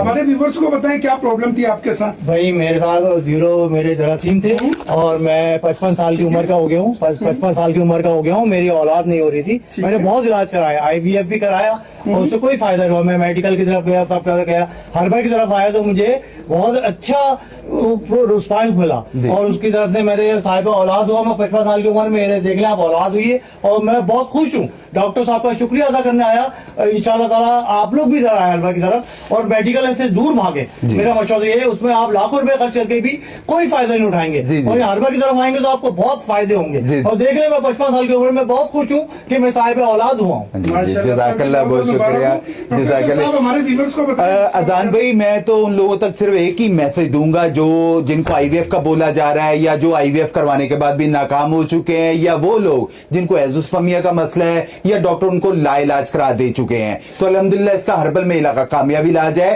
हमारे व्यूवर्स को बताएं क्या प्रॉब्लम थी आपके साथ। भाई मेरे साथ जीरो मेरे जरासीम थे और मैं 55 साल की उम्र का हो गया हूँ। 55 साल की उम्र का हो गया हूँ। मेरी औलाद नहीं हो रही थी। मैंने बहुत इलाज कराया, IVF भी कराया और उससे कोई फायदा नहीं हुआ। मैं मेडिकल की तरफ गया, सब तरफ गया, हर्बल की तरफ आया तो मुझे बहुत अच्छा रिस्पॉन्स मिला और उसकी तरफ से मेरे साहिब औलाद हुआ। मैं 55 साल की उम्र में मेरे देख लें आप औलाद हुई है और मैं बहुत खुश हूँ। डॉक्टर साहब का शुक्रिया अदा करने आया। इंशाल्लाह ताला आप लोग भी जरा आए हलवा की तरफ और मेडिकल ऐसे दूर भागे। मेरा मशवरा ये है, उसमें आप लाखों रुपए खर्च करके भी कोई फायदा नहीं उठाएंगे और हलवा की तरफ आएंगे तो आपको बहुत फायदे होंगे। और देख लें मैं 55 साल की उम्र में बहुत खुश हूँ कि मैं साहिब औलाद हुआ हूँ। जज़ाकल्लाह, बहुत शुक्रिया। जज़ाकल्लाह। हमारे व्यूवर्स को बताएं। अजान भाई, मैं तो उन लोगों तक सिर्फ एक ही मैसेज दूंगा जो जिनको IVF का बोला जा रहा है या जो IVF करवाने के बाद भी नाकाम हो चुके हैं या वो लोग जिनको एज़ोस्पर्मिया का मसला है या डॉक्टर उनको लाइलाज करा दे चुके हैं, तो अल्हम्दुलिल्लाह इसका हर्बल में इलाका कामयाबी इलाज है।